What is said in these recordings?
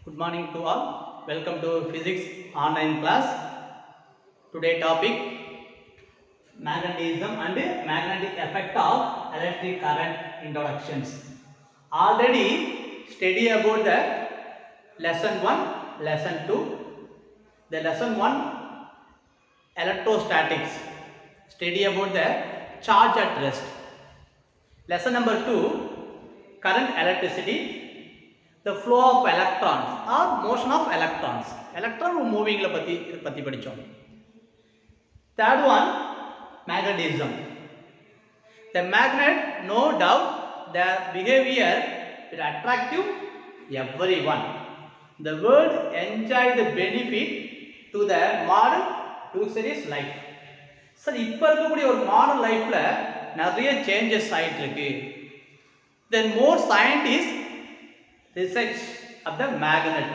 Good morning to all. Welcome to physics online class. Today topic magnetism and magnetic effect of electric current introductions. Already study about the lesson 1, lesson 2. The lesson 1 electrostatics. Study about the charge at rest. Lesson number 2 current electricity, the flow of electrons or motion of electrons. Electron moving la patti padichom. Third one magnetism. The magnet, no doubt, the behavior is attractive everyone. The world enjoy the benefit to the modern luxurious life. Sir, இப்போ இருக்கக்கூடிய ஒரு modern லைஃப்ல நிறைய changes ஆயிட்டு இருக்கு. Then more scientists research of the magnet.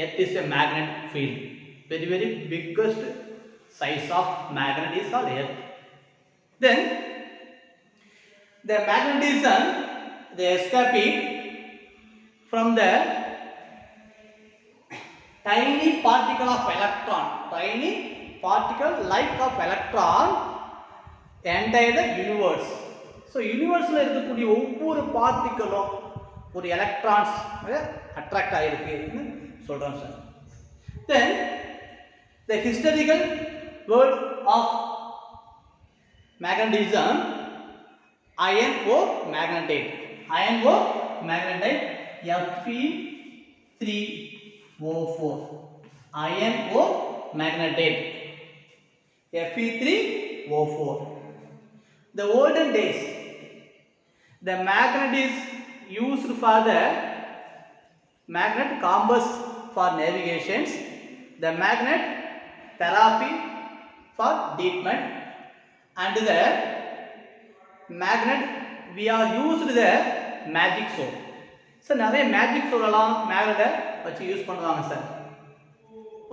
Earth is a magnet field. Very biggest size of magnet is called Earth. Then the magnetism they escape it from the tiny particle of electron. Tiny particle like of electron entire the universe. So universe la irukkudiya ovvoru particle ஒரு electrons attract ஆகிருக்கு சொல்கிறோம் sir. Then the historical world of magnetism iron o magnetite. Iron o magnetite Fe3O4. Iron o magnetite Fe3O4. The olden days the magnet is used for the magnet compass for navigations, the magnet therapy for treatment, and the magnet we are used the magic sword. So நிறைய magic sword எல்லாம் மேக்னெட்டை வச்சு use பண்ணுவாங்க sir.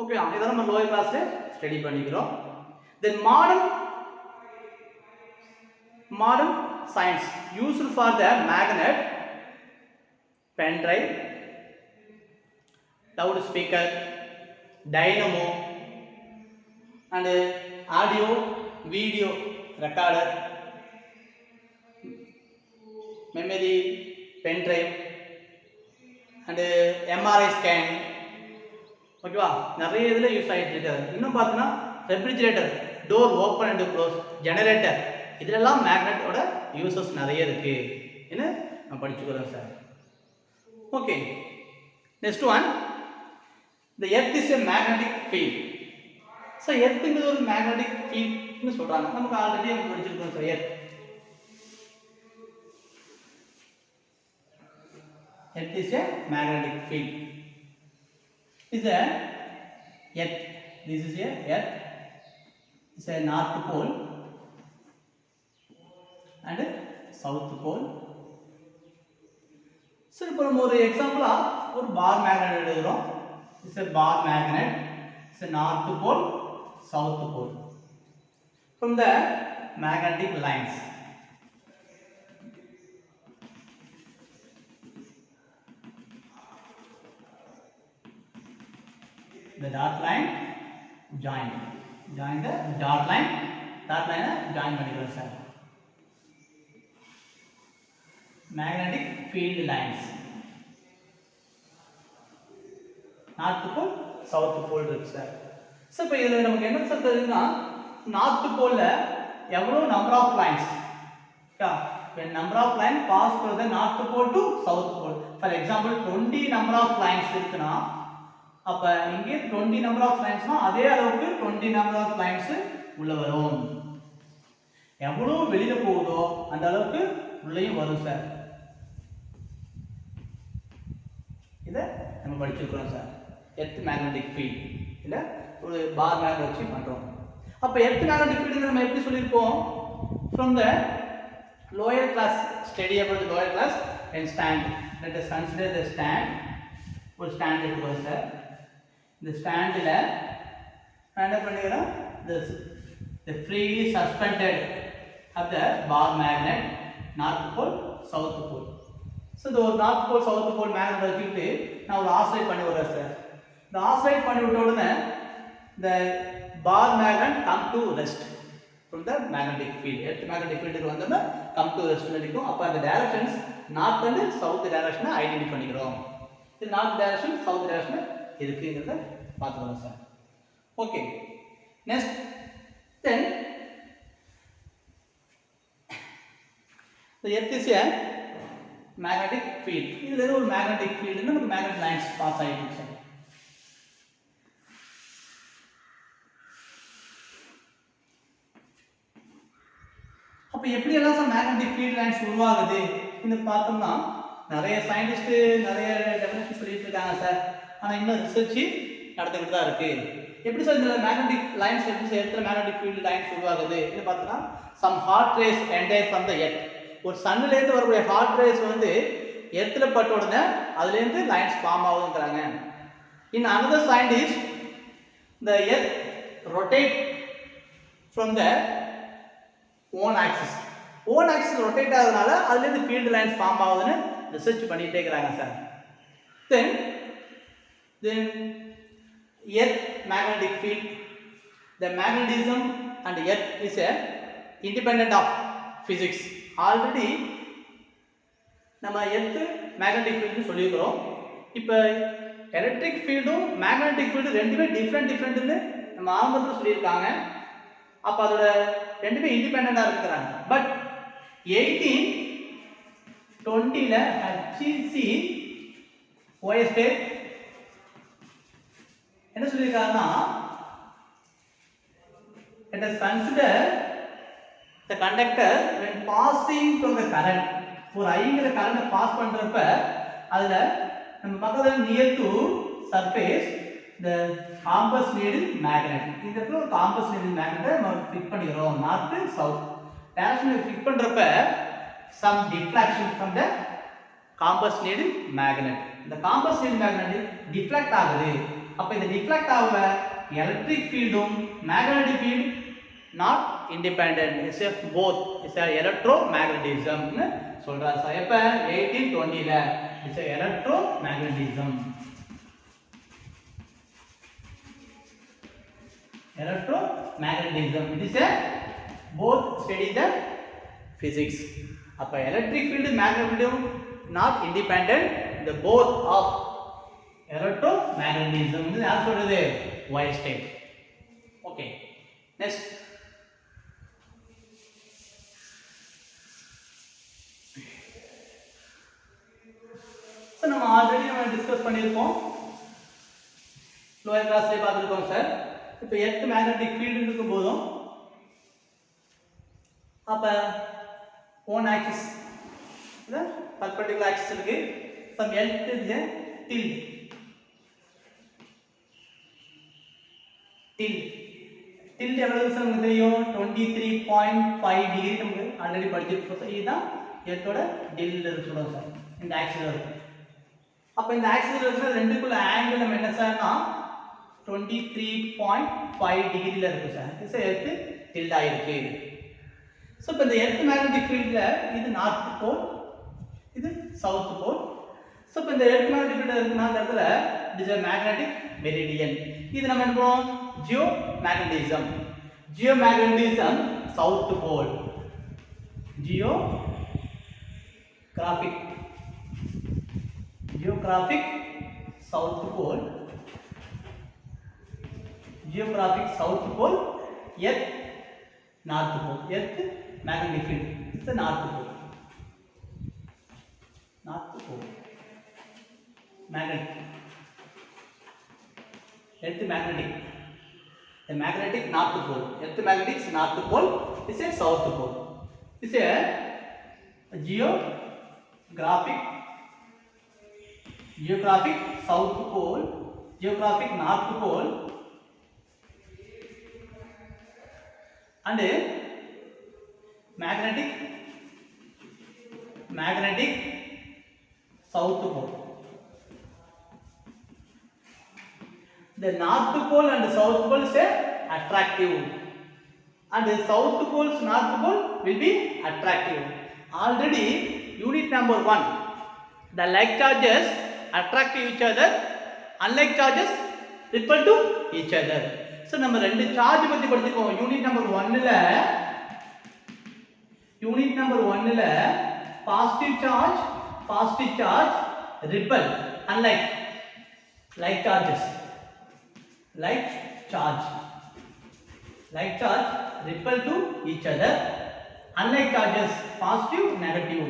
Okay, இதெல்லாம் நம்ம lower கிளாஸ்ல study பண்ணிக்கிறோம். தென் modern science used for the magnet, pen drive, loudspeaker, dynamo, and audio video recorder, memory, pen drive, and MRI scan. ஓகேவா, நிறைய இதில் யூஸ் ஆகிட்டு இருக்காது. இன்னும் பார்த்தீங்கன்னா refrigerator, door open and close, generator, இதிலெல்லாம் மேக்னெட்டோட யூசஸ் நிறைய இருக்கு என்ன நான் படிச்சுக்கிறேன் sir. Okay, next one the earth is a magnetic field. So எர்த்துங்கிறது ஒரு மேக்னெட்டிக் ஃபீல்ட்னு சொல்கிறாங்க. நமக்கு ஆல்ரெடி அவங்க படிச்சிருக்கோம் sir. Earth is a magnetic field. Is a earth. This is a earth. Is a north pole and south pole. சரி, இப்போ நம்ம ஒரு எக்ஸாம்பிளா ஒரு பார் மேக்னெட் எடுக்கிறோம். It's a bar magnet. It's a north pole, south pole. from the magnetic lines, the dot line join the dot line join பண்ணிக்கிறோம் sir. magnetic field lines, north pole south pole இருக்கு sir. So இப்போ இதில் நமக்கு என்ன sir தெரியுதுன்னா, north போலில் எவ்வளோ number of lines, when number of line pass through the north pole to south pole. For example 20 number of lines இருக்குன்னா, அப்ப இங்கே 20 number of linesனா அதே அளவுக்கு 20 number of lines உள்ள வரும். எவ்வளோ வெளியில போகுதோ அந்த அளவுக்கு உள்ளேயும் வரும் சார். இதை நம்ம படிச்சிருக்கிறோம் சார். எர்த் மேக்னெட்டிக் ஃபீல்ட் இல்ல ஒரு பார் மேக்னெட் வச்சு பண்றோம். அப்ப எர்த் மேக்னெட்டிக் ஃபீல்ட் நம்ம எப்படி சொல்லியிருப்போம்? from the lower class, study about the lower class and stand. Let us consider the stand. ஒரு ஸ்டாண்ட் எடுத்துக்கோங்க சார். இந்த ஸ்டாண்டில் நான் என்ன பண்ணிக்கிறேன், the freely suspended of the bar magnet, north pole, south pole. So the north pole south pole magnet வச்சுக்கிட்டு நான் ஒரு ஆசிலேட் பண்ணி விடுறேன் சார். இந்த ஆசிலேட் பண்ணி விட்ட உடனே the bar magnet come to rest from the magnetic field. Earth magnetic field க்கு வந்தோம்னா come to rest இருக்கும். அப்ப அந்த directions north and south direction identify பண்ணிக்கிறோம். இது north direction south direction இருக்குங்கறத பாத்துக்கலாம் sir. Okay. Next then the earth is a magnetic field. இதுல ஒரு magnetic field நமக்கு magnetic lines பாஸ் ஆயிருக்கு சார். அப்ப எப்படி எல்லாம் சார் magnetic field lines உருவாகுது இந்த பார்த்தோம்னா நிறைய சயின்டிஸ்ட் நிறைய டெஃபினிஷன் சொல்லிட்டு இருக்காங்க சார். ஆனா இன்னும் ரிசர்ச் நடந்துகிட்டு தான் இருக்கு. எப்படி சார் இந்த magnetic lines எப்படி சேர்த்துல magnetic field lines உருவாகுது இது பார்த்தா some hot rays enter from the earth. ஒரு சன்ல இருந்து வரக்கூடிய hot rays வந்து எர்த்ல பட்ட உடனே அதுல இருந்து லைன்ஸ் ஃபார்ம் ஆகுதுங்கறாங்க. In another scientist the earth rotate from the own axis rotate ஆகுறதுனால அதுல இருந்து ஃபீல்ட் லைன்ஸ் ஃபார்ம் ஆகுதுன்னு ரிசர்ச் பண்ணிட்டே இருக்காங்க sir. then earth magnetic field, the magnetism and earth is a independent of physics. Already நம்ம earth magnetic field சொல்லியிருக்கிறோம். இப்போ electric ஃபீல்டும் magnetic field ரெண்டுமே டிஃப்ரெண்ட்னு நம்ம ஆரம்பத்தில் சொல்லியிருக்காங்க. அப்போ அதோட ரெண்டுமே இண்டிபெண்டாக இருக்கிறாங்க. பட் 1820ல் ஹெச்சி ஓஎஸ்டேட் என்ன சொல்லியிருக்காங்கன்னா let us consider the conductor when passing from the current. ஒரு ஐங்கிற கரண்ட் பாஸ் பண்றப்ப அதுல நம்ம பக்கத்துல near to surface the compass needle magnet. இந்த இடத்துல ஒரு compass needle magnet நம்ம ஃபிட் பண்ணிரோம் நார்த் சவுத் டைரக்ஷன்ல ஃபிட் பண்றப்ப some deflection from the compass needle magnet. இந்த compass needle magnet deflect ஆகுது. அப்ப இந்த deflect ஆகுற electric fieldum magnetic field not independent, is a both, is a electromagnetism னு சொல்றாரு சார். எப்ப 1820ல is a electromagnetism. It is a both study the physics. அப்ப electric field magnetic field not independent, the both of electromagnetism இது யார் சொல்றது Weierstrass. Okay, next நம்ம already discuss பண்ணியிருக்கோம், lower கிளாஸ்லேயே பார்த்துருக்கோம் சார். இப்போ எர்த் மேக்னெட்டிக் ஃபீல்டு இருக்கும் போதும் அப்போ ஓன் ஆக்சிஸ் பர்பெண்டிகுலர் ஆக்சிஸ் இருக்கு. சம் எர்த் இஸ் டில்ட் எவ்வளவு சார் நமக்கு தெரியும் 23.5 டிகிரி நமக்கு ஆல்ரெடி படிச்சிருக்கோம். இதுதான் எர்த்தோட டில்ட் சொல்லுவோம் சார். இந்த ஆக்சிஸ் இருக்கும். அப்ப இந்த ஆக்சிஸ் இருக்கிற ரெண்டுக்குள்ள ஆங்கிள் நம்ம என்ன சார்னா 23.5 டிகிரில இருக்கு சார். இது எர்த் டில்ட் ஆயிருக்கு. சோ இப்போ இந்த எர்த் மேக்னெட்டிக் ஃபீல்ட்ல இது நார்த் போல், இது சவுத் போல். சோ இப்போ இந்த எர்த் மேக்னெட்டிக் ஃபீல்ட் இருக்குனா அந்த இடத்துல இட் இஸ் மேக்னெட்டிக் மெரிடியன். இது நம்ம என்ன பண்ணுவோம் geomagnetism south pole, geographic south pole, earth north pole, earth magnetic field is the north pole, magnetic, earth magnetic, the magnetic north pole, earth magnetic is north pole, is a south pole, is a geographic south pole, geographic north pole and magnetic south pole. The north pole and south pole is attractive and the south pole's north pole will be attractive. Already unit number 1 The like charges attract to each other, unlike charges repel to each other. So நம்ம ரெண்டு charge பத்தி படிச்சிருக்கோம். Unit number 1ல positive charge repel, unlike like charges, like charge repel to each other, unlike charges positive negative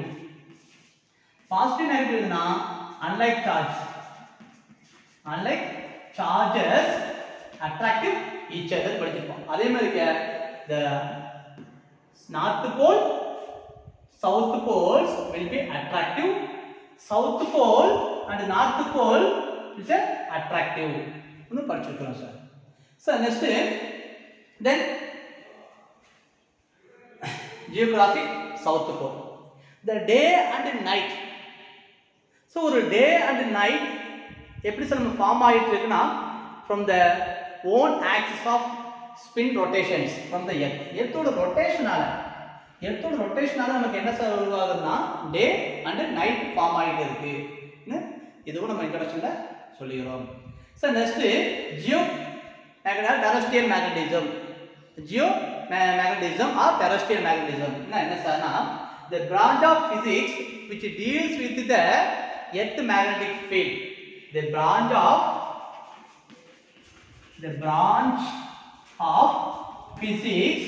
na unlike charges attract each other படிச்சிருப்போம். அதே மாதிரி the north pole south poles will be attractive, south pole and north pole is attractive ன்னு படிச்சிருக்கோம் sir. So next then geographic south pole, the day and night. So ஒரு day and night எப்படி sir நம்ம form ஆயிட்டு இருக்குன்னா from the own axis of spin rotations from the earth. எர்த்தோட ரொட்டேஷனால நமக்கு என்ன சார் உருவாகுதுன்னா டே அண்ட் நைட் ஃபார்ம் ஆகிட்டு இருக்கு. இதுவும் நம்ம இன்ட்ரோடக்ஷன்ல சொல்லிக்கிறோம். Sir next terrestrial magnetism or terrestrial magnetism என்ன சார்னா the branch of physics which deals with the earth magnetic field. The branch of physics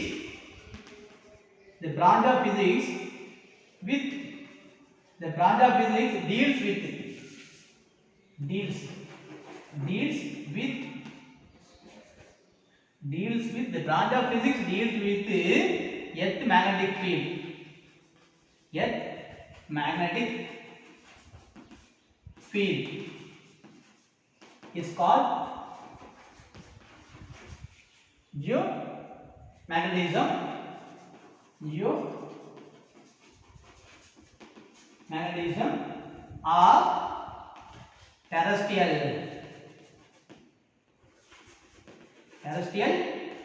deals with the branch of physics deals with earth magnetic field. Earth magnetic field is called geomagnetism or terrestrial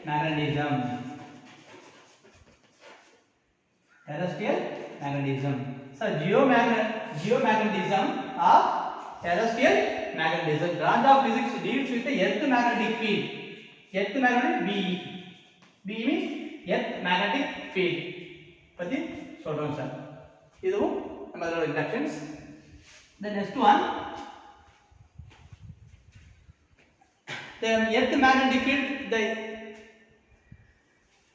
magnetism. So geomagnetism or terrestrial magnetism, branch of physics deals with the earth magnetic field. Earth magnetic BE means earth magnetic field பத்தி சொல்றோம் sir. இதுவும் நம்மளோட introductions. The next one, the earth magnetic field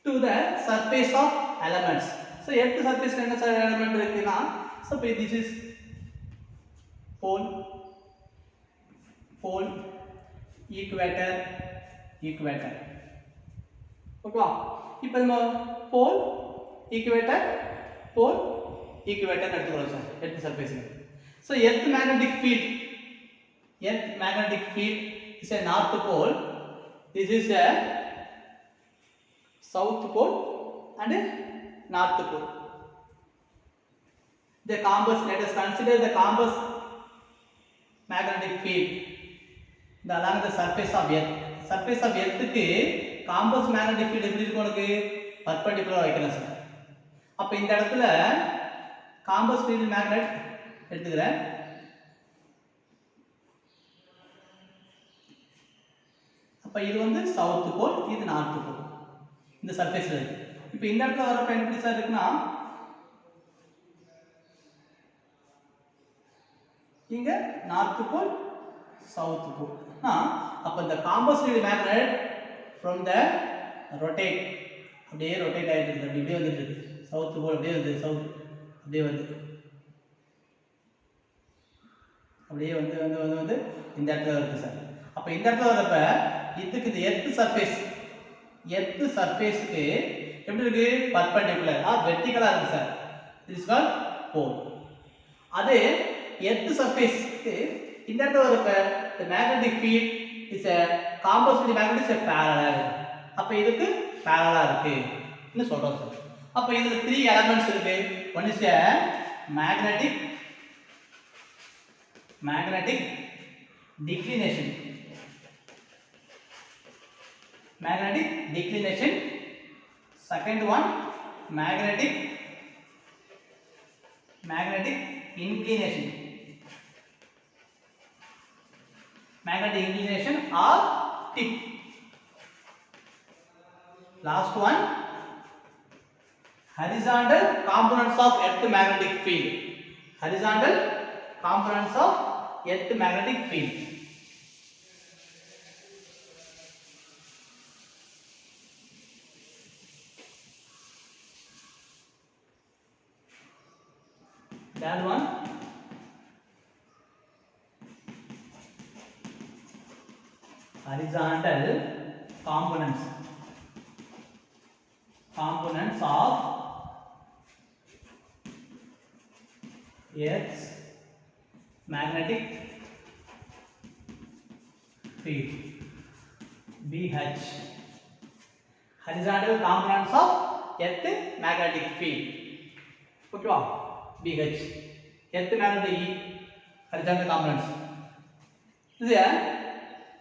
to the surface of elements. So earth surface என்ன sir element இருக்குன்னா, so this is pole, equator. ஓகேவா? இப்போ நம்ம pole equator எடுத்துக்கிறோம் sir earth surface. So earth magnetic field is a north pole, this is a south pole and north pole. The compass, let us consider the compass magnetic field along the surface of earth. Surface of earth க்கு compass magnetic field எப்படி இருக்கும்? உங்களுக்கு perpendicular வைக்கிறேன் sir. அப்ப இந்த இடத்துல compass field magnet எடுத்துக்கிறேன். அப்ப இது வந்து south pole, இது north pole இந்த சர்ஃபேஸ்ல இருக்கு. இப்போ இந்த இடத்துல வரப்ப எப்படி சார் இருக்குன்னா இங்க நார்த் போல் சவுத் போல். அப்ப இந்த compass magnet from the rotate அப்படியே ரொட்டேட் ஆயிட்டு இருக்கு, அப்படியே வந்துட்டு இருக்கு. சவுத் போல் அப்படியே வந்து சவுத் அப்படியே வந்து இந்த இடத்துல இருக்கு சார். அப்ப இந்த இடத்துல வரப்ப இதுக்கு இந்த எர்த் சர்ஃபேஸ்க்கு எப்படி இருக்கு? பர்பெண்டிகுலர் ஆர் வெர்டிகலா இருக்கு சார். திஸ் இஸ் கால்ட் போல். அதே எர்த் சர்ஃபேஸ்க்கு இந்த இடத்துல வரப்ப the magnetic field is a compass with magnet is a parallel. அப்ப இதுக்கு parallel இருக்கு ன்னு சொல்றோம் சார். அப்ப இதுல 3 elements இருக்கு. One is a magnetic declination. Second one magnetic inclination. magnetic inclination or tip. Last one, horizontal components of earth magnetic field. Horizontal components of earth magnetic field. That one, horizontal components of Earth's magnetic field. BH, horizontal components of Earth magnetic field. Okay, BH, Earth magnetic horizontal components.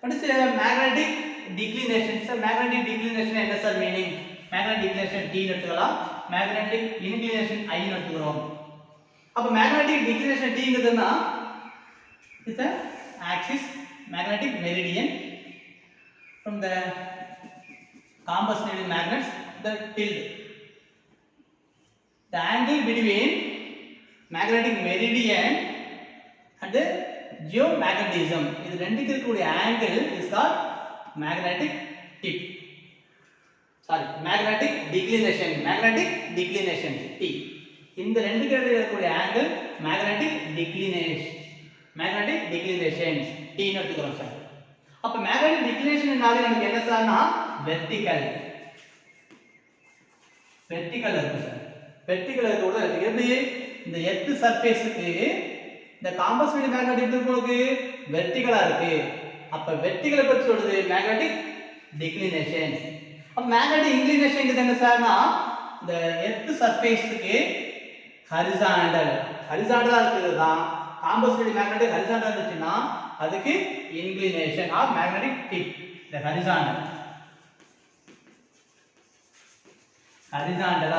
What is magnetic declination? So magnetic declination என்ன sir meaning? magnetic declination T ன்னு எடுத்துக்கலாம், magnetic inclination I ன்னு எடுத்துக்கிறோம். அப்ப magnetic declination T ங்கிறதுனா is the axis magnetic meridian from the compass needle magnets the tilt. The angle between magnetic meridian and the geomagnetism, இது ரெண்டுக்கு இருக்கக்கூடிய angle is called magnetic tip. Sorry, magnetic declination T. இந்த ரெண்டுக்கு இடையில இருக்கக்கூடிய angle magnetic declination T ன்னு எடுத்துக்கிறோம் sir. அப்ப magnetic declination னாலே நமக்கு என்ன சார்னா vertical இருக்கு சார். vertical இருக்கோட எப்படி இந்த எர்த் சர்ஃபேஸ்க்கு இந்த காம்பஸ் ஃபீல்ட் மேக்னெட் எப்படி உங்களுக்கு வெர்டிகலா இருக்கு. அப்ப வெர்டிகலை பத்தி சொல்றது மேக்னெட்டிக் டிக்ளினேஷன். அப்ப மேக்னெட்டிக் இன்க்ளினேஷன் என்ன சார்னா இந்த எர்த் சர்ஃபேஸ்க்கு ஹரிசாண்டலா இருக்குது தான் காம்பஸ் ஃபீல்ட் மேக்னெட் ஹரிசாண்டலா இருந்துச்சுன்னா அதுக்கு இன்க்ளினேஷன் ஆர் மேக்னெட்டிக் டிப். இந்த ஹரிசாண்டலா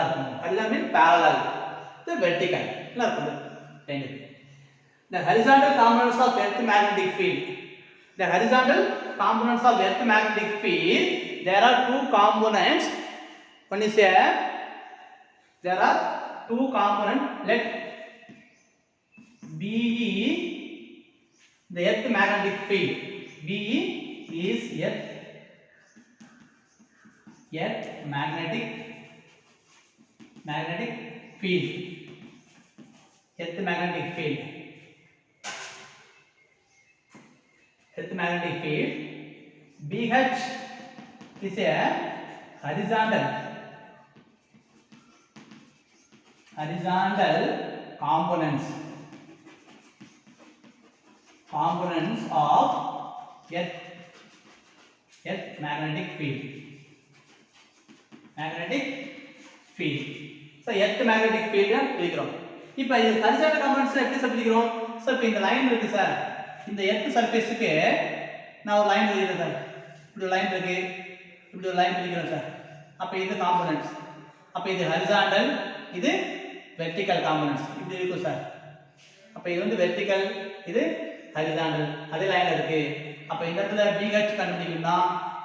இருக்கும். Horizontal mean parallel, the vertical ல இருக்குது ரெண்டு. The horizontal components of earth magnetic field. The horizontal components of earth magnetic field, there are two components. One is there are two components. Let BE the earth magnetic field. BE is earth magnetic field. Earth magnetic field. BH is a horizontal components of earth magnetic field. So earth magnetic field பிரிக்கிறோம். இப்போ இது horizontal components எப்படி பிரிக்கிறோம்? So இப்போ இந்த line இருக்கு sir, இந்த earth சர்ஃபேஸ்க்கு நான் ஒரு லைன் எழுதுறேன் சார். இப்படி ஒரு லைன் இருக்கு, இப்படி ஒரு லைன் பிரிக்கிறேன் சார். அப்ப இது காம்போனன்ட்ஸ். அப்ப இது ஹரிசாண்டல், இது வெர்டிகல் காம்போனன்ட்ஸ் இப்படி இருக்கும் சார். அப்ப இது வந்து வெர்டிகல், இது ஹரிசாண்டல், அதே லைன்ல இருக்கு. அப்ப இந்த இடத்துல BH கண்டுபிடிக்கணும்னா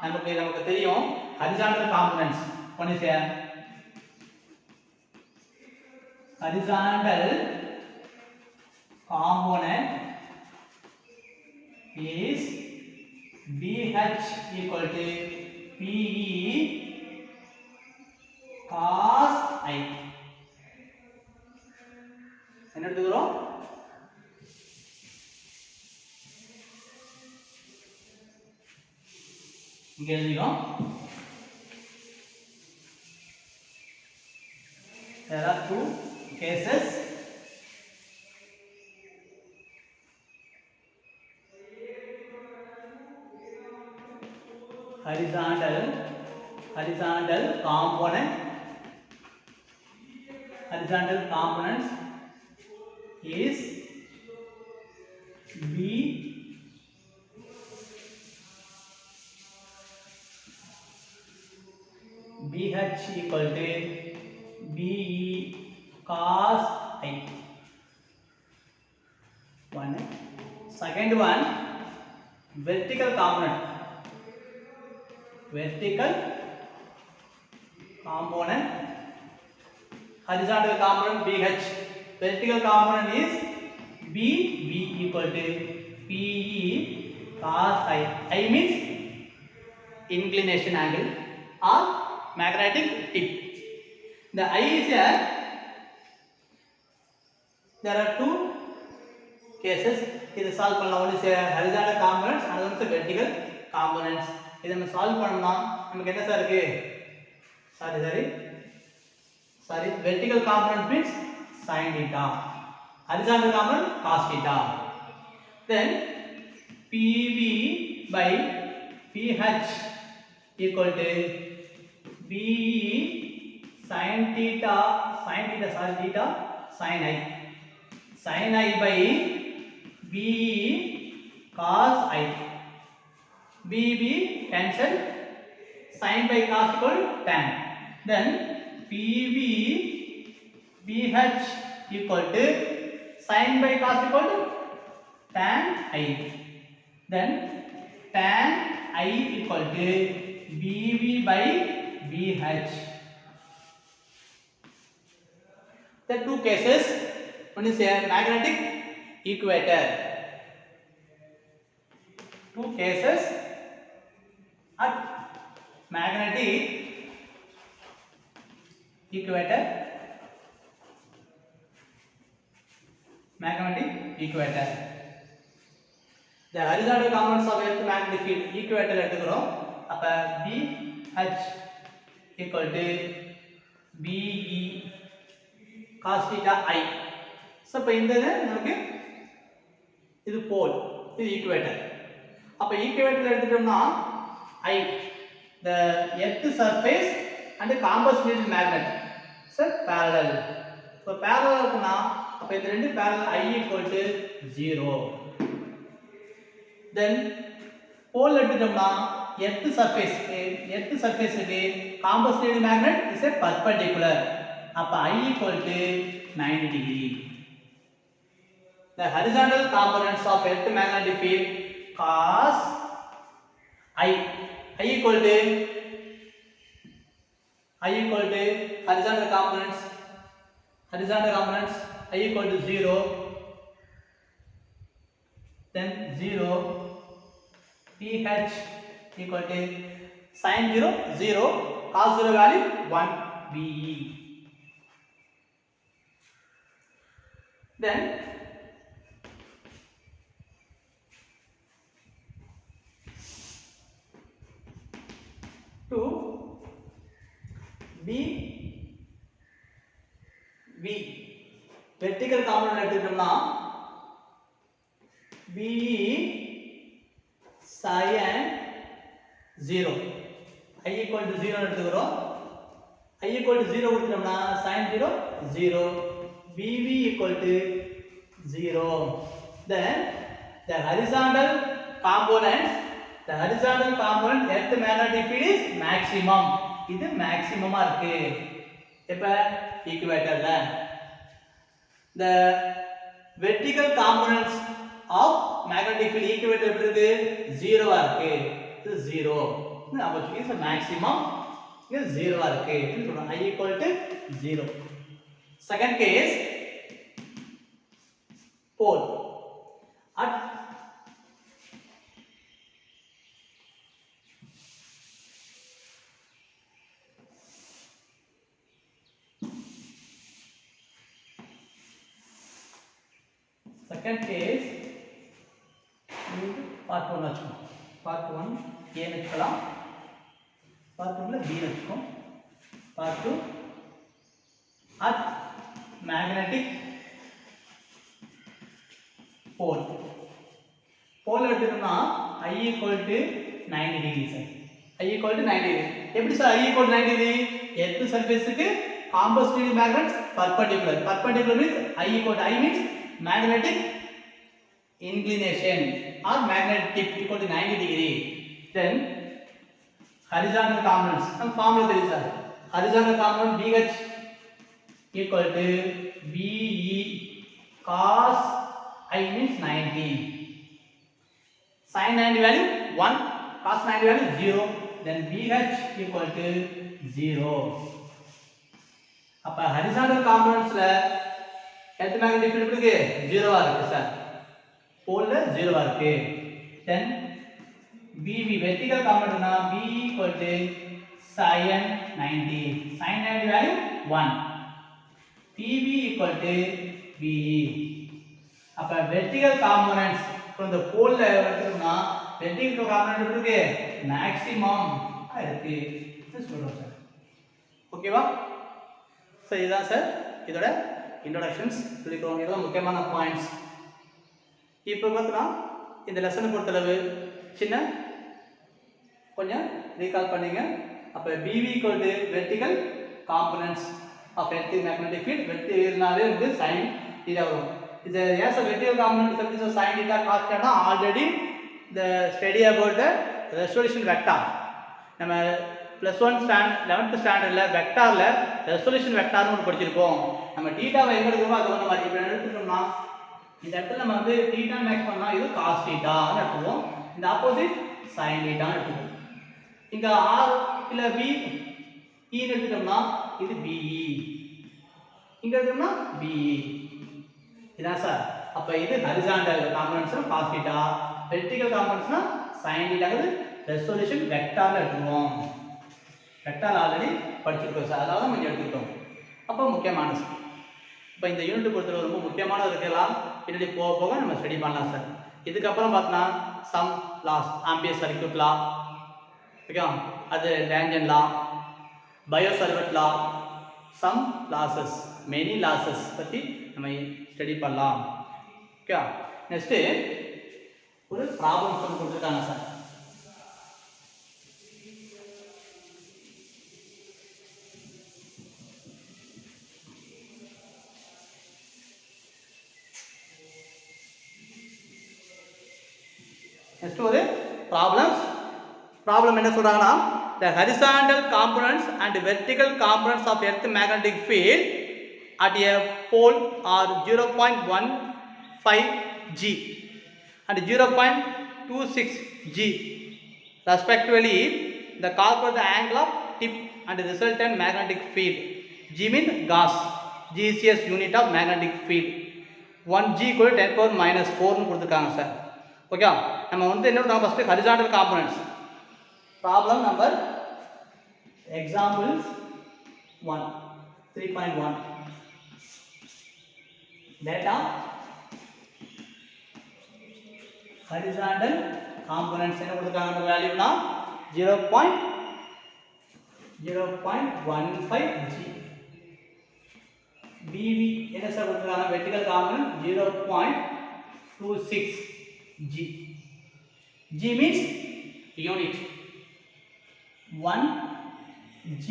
நமக்கு தெரியும் horizontal components. One is horizontal component is BH equal to PE cos I. என்ன எடுத்துக்கிறோம்? இங்க எழுதிக்கிறோம். There are two cases. Horizontal components is BH equal to BE cos I. One. Second one, vertical component horizontal component BH. Vertical component is B equal to PE cos I. I means inclination angle or magnetic tip. The I is here. There are two cases. இது solve பண்ணலாம். ஒன்று horizontal components, அது வந்து vertical components. இதை நம்ம solve பண்ணோம்னா நமக்கு என்ன சார் இருக்கு? Sorry vertical component means sin theta, horizontal component cos theta. Then PV by PH equal to BE sin theta sin I by BE cos I. BB cancel, sin by cos equal tan. Then PV BH equal to sin by cos equal to tan I. Then tan I equal to BV by BH. There are two cases. One is a magnetic equator. Two cases at magnetic equator. The horizontal components of earth magnetic field equator எடுத்துக்கிறோம். அப்ப BH equal to BE cos theta I. So இப்ப இந்த நமக்கு இது போல், இது equator. அப்ப equator எடுத்துட்டோம்னா I the earth surface and the compass needle magnet so parallel. So parallel இருக்குனா அப்ப இந்த ரெண்டு parallel I equal to 0. Then pole எடுத்துட்டோம்னா earth surface க்கு compass needle magnet is a perpendicular. அப்ப I equal to 90 degree. The horizontal components of earth magnetic field cos I equal to horizontal components I equal to 0. Then 0 PH equal to sin 0 cos 0 value 1 BE. Then to B vertical component எடுத்துட்டோம்னா BE sin 0 I equal to 0 எடுத்துக்கிறோம். I equal to 0 கொடுத்துட்டோம்னா sin 0 BV equal to 0. Then the horizontal component earth magnetic field is maximum. இது maximum இருக்கு எப்ப ஈக்குவேட்டர்ல. The vertical components of magnetic field equator எப்படி இருக்கு? 0 இருக்கு. இது 0. அப்ப இது maximum இது 0 இருக்கு. இது சொல்றோம் I equal to 0. Second case pole at part 1 வச்சுக்கோம். part 1 A வச்சுக்கலாம், part 2 B வச்சுக்கோம், part 2 at magnetic pole எடுத்துட்டோம்னா I equal to 90 degree sir. I equal to 90 degree. எப்படி sir I equal to 90 degree? earth surface க்கு compass needle magnet perpendicular means I equal to I means magnetic inclination or magnetic tip equal to 90 degree. Then horizontal components நம்ம formula தெரியும் sir. horizontal component BH equal to BE cos I means 90. sin 90 value 1, cos 90 value 0, then BH equal to 0. அப்ப horizontal componentsல earth magnetic field இருக்கு 0 இருக்கு sir, போல்ல 0 இருக்கு. then BV vertical componentனா B equal to sin 90, sin 90 value 1, PV equal to BE. அப்ப vertical components from the pole ல எடுத்தோம்னா vertical component இருக்கு maximum இருக்கு சொல்றோம் சார். ஓகேவா? சோ இதுதான் சார் இதோட இன்ட்ரோடக்ஷன்ஸ் சொல்லிக்கிறோம். இதெல்லாம் முக்கியமான பாயிண்ட்ஸ். இப்போ பார்த்தா இந்த லெசனை பொறுத்தளவு சின்ன கொஞ்சம் ரீகால் பண்ணீங்க. அப்ப BV equal to vertical components of earth magnetic field. வெர்டிகல்னாலே வந்து sin theta வரும். இது as a vertical component is a sin theta cos theta already the study about the resolution vector. நம்ம +1 11th ஸ்டாண்டர்ட்ல வெக்டார்ல ரெசல்யூஷன் வெக்டார்னு ஒன்று படிச்சிருக்கோம். நம்ம தீட்டாவை எங்க எடுக்கறோமோ அது வந்து மாதிரி. இப்போ எடுத்துட்டோம்னா இந்த இடத்துல நம்ம வந்து தீட்டா மேக்ஸ் பண்ணா இது cos தீட்டான்னு எடுத்துவோம். இந்த ஆப்போசிட் sin தீட்டான்னு எடுத்துவோம். இங்க r இல்ல b e எடுத்துட்டோம்னா இது be, இங்க எடுத்தோம்னா be. இதான் சார். அப்ப இது ஹரிசாண்டல் காம்போனன்ட்ஸ்னா cos தீட்டா, வெர்டிகல் காம்போனன்ட்ஸ்னா sin தீட்டாங்கிறது ரெசல்யூஷன் வெக்டார்ல எடுத்துவோம். வெக்டார் ஆல்ரெடி படிச்சிருக்கோம் சார், அதனால நம்ம எடுத்துக்கிட்டோம். அப்போ முக்கியமானது. இப்போ இந்த யூனிட் பொறுத்தவரை ரொம்ப முக்கியமானது இருக்கலாம். பின்னாடி போக போக நம்ம ஸ்டடி பண்ணலாம் சார். இதுக்கப்புறம் பார்த்தோன்னா சம் லாஸ், ஆம்பியர் சர்க்யூட் லா, ஓகே, அது டேஞ்சன் லா, பயோ சர்வெட் லா, சம் லாசஸ், மெனி லாசஸ் பற்றி நம்ம ஸ்டடி பண்ணலாம். ஓகே, நெக்ஸ்ட்டு ஒரு ப்ராப்ளம் சொல்லி கொடுத்துருக்காங்க சார். next ஒரு problem என்ன சொல்றாங்கன்னா, the horizontal components and vertical components of earth magnetic field at a pole are 0.15 g and 0.26 g respectively. The calculate the angle of tip and resultant magnetic field. G means Gauss, G is a unit of magnetic field. 1 g equal to 10 power minus 4 னு கொடுத்திருக்காங்க sir. Okay, நம்ம வந்து என்ன பண்ணுவோம், first horizontal components problem number examples 1 3.1 data horizontal components என்ன கொடுத்திருக்காங்க வேல்யூனா 0.15 g. BV என்ன sir கொடுத்திருக்காங்க, vertical component 0.26 g. G means unit. 1 g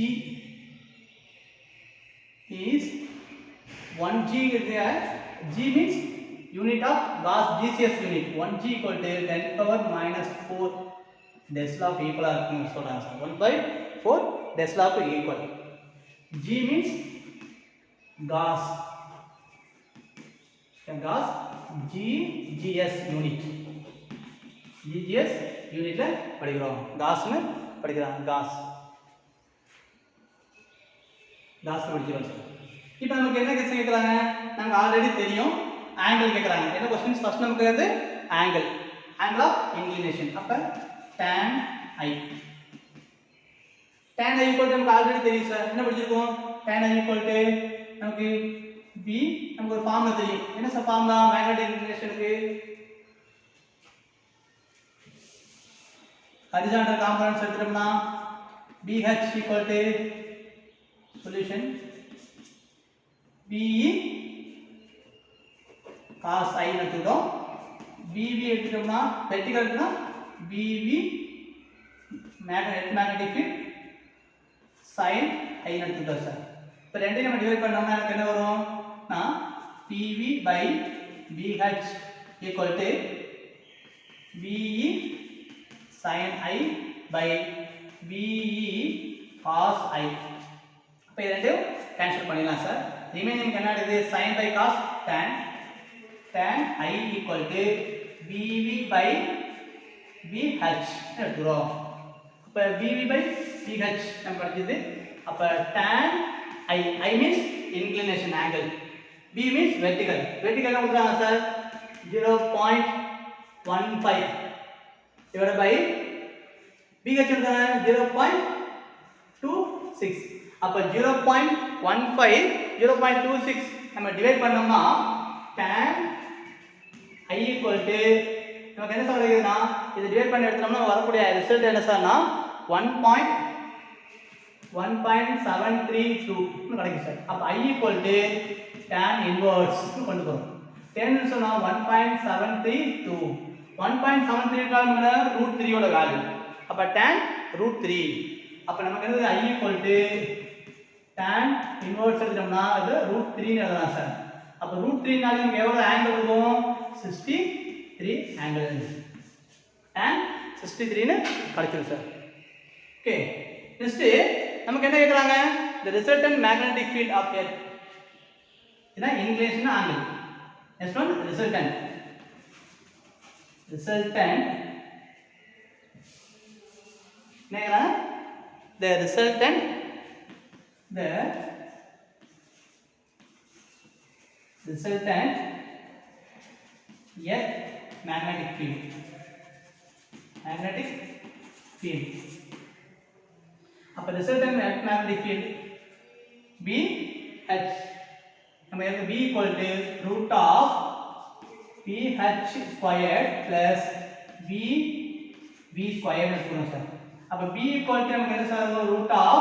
is 1 g is there. G means unit of Gauss GCS unit. 1 g equal to 10 power minus 4 Tesla equal இருக்குன்னு சொல்றாங்க sir. 1/4 Tesla க்கு equal. G means Gauss. Gauss GGS unit. GGS unitல படிக்கிறோம். Gaussனு படிக்கிறாங்க. Gauss படிக்கிறோம் sir. இப்போ நமக்கு என்ன question கேக்குறாங்க, நமக்கு ஆல்ரெடி தெரியும். ஆங்கிள் கேக்குறாங்க. என்ன क्वेश्चन ஃபர்ஸ்ட் நமக்கு வந்து ஆங்கிள் ஆஃப் இன்க்ளினேஷன். அப்ப tan i equal to நமக்கு ஆல்ரெடி தெரியும் சார். என்ன படிச்சிருக்கோம், tan i equal to நமக்கு b, நமக்கு ஒரு ஃபார்முலா தெரியும். என்ன சார் ஃபார்முலா மேக்னெட்டிக் இன்க்ளினேஷனுக்கு? horizontal components எடுத்துட்டோம்னா BH equal to solution BE cos I எடுத்துட்டோம். BV எடுத்துட்டோம்னா vertical எடுத்துட்டோம்னா BV magnetic field sin I எடுத்துட்டோம் சார். இப்போ ரெண்டையும் நம்ம டிவைட் பண்ணோம்னா எனக்கு என்ன வரும், PV by BH equal to BE sin I by BE cos I. இப்போ இது ரெண்டையும் கேன்சல் பண்ணிடலாம் சார். ரிமைனிங் என்ன இருக்குது, sin by cos tan I equal to BV by BH எடுத்துக்கிறோம். அப்போ BV by BH நம்ம படிச்சது. அப்போ tan I means inclination angle, B means vertical. Vertical என்ன கொடுக்குறாங்க சார்? 0.15 divided by BH எடுத்தாங்க 0.26. அப்போ 0.15 0.26 நம்ம டிவைட் பண்ணோம்னா tan I equal to நமக்கு என்ன சொல்றதுன்னா இது டிவைட் பண்ணி எடுத்தோம்னா வரக்கூடிய ரிசல்ட் என்ன சார்னா 1.732 கிடைக்கும் சார். அப்போ I equal to tan inverse கொண்டு போறோம். 10 சொன்னா 1.732 1.732 √3 ஓட வேல்யூ. அப்ப tan √3. அப்ப நமக்கு என்னது I equal to tan inverse எடுத்தோம்னா அது √3 ன்னு எழுதலாம் சார். அப்ப √3 னால நமக்கு எவ்வளவு ஆங்கிள் வரும்? 63 ஆங்கிள். tan 63 ன்னு கிடைச்சிரும் சார். ஓகே. நெக்ஸ்ட் நமக்கு என்ன கேக்குறாங்க? the resultant magnetic field of earth. இதான் inclination angle. Next one resultant. The resultant earth magnetic field. அப்ப resultant earth magnetic field BH நம்ம B equal to root of BH squared plus B squared எடுத்துக்கணும் sir. அப்ப B equal to நமக்கு என்ன sir root of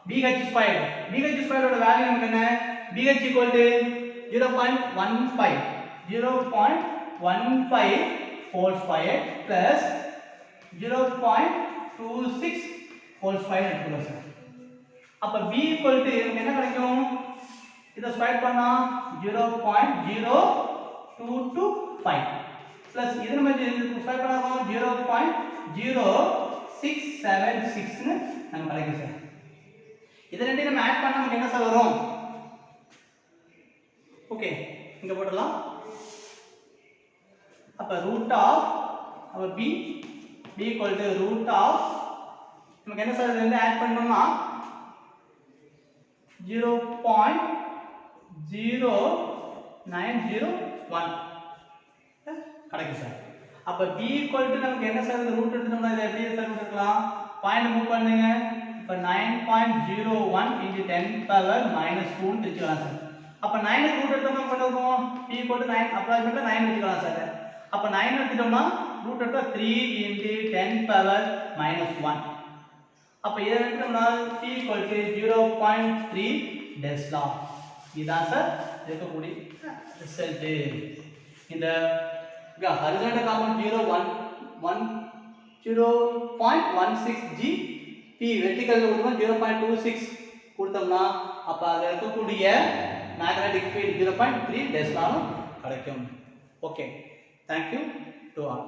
BH squared. BH squared ஓட value நமக்கு என்ன? BH equal to 0.15 whole squared plus 0.26 whole squared எடுத்துக்கணும் sir. அப்ப B equal to நமக்கு என்ன கிடைக்கும்? இத ஸ்கொயர் பண்ணா 0.0225 plus இது நம்ம ஸ்கொயர் பண்ணா 0.0676 ன்னு நமக்கு கிடைக்கும் சார். இத ரெண்டையும் நம்ம ஆட் பண்ணா நமக்கு என்ன சார் வரும்? ஓகே, இங்க போடலாம். அப்ப root of அப்ப B equal to root of நமக்கு என்ன சார் ரெண்டு ஆட் பண்ணோம்னா 0.0901 கிடைக்கும் சார். அப்ப B equal to நமக்கு என்ன சார் ரூட் எடுத்தோம்னா இத எப்படி சார் எடுக்கலாம்? பாயிண்ட் மூவ் பண்ணுங்க. இப்ப 9.01 into 10 power minus 2 ன்னு வெச்சுக்கலாம் சார். அப்ப 9 க்கு ரூட் எடுத்தோம்னா பண்ணுவோம் B equal to 9 அப்ராக்ஸிமேட்டா 9 வெச்சுக்கலாம் சார். அப்ப 9 எடுத்துட்டோம்னா ரூட் எடுத்தா 3 into 10 power minus 1. அப்ப இத எடுத்தோம்னா C equal to 0.3 டெஸ்லா. இதான் சார் இருக்கக்கூடிய ரிசல்ட். இந்த horizontal compound 0.16 G P vertical கொடுத்தோம்னா 0.26 கொடுத்தோம்னா அப்ப அதுல இருக்கக்கூடிய மேக்னெட்டிக் ஃபீல்ட் 0.3 டெஸ்லான்னு கிடைக்கும். Okay, thank you to all.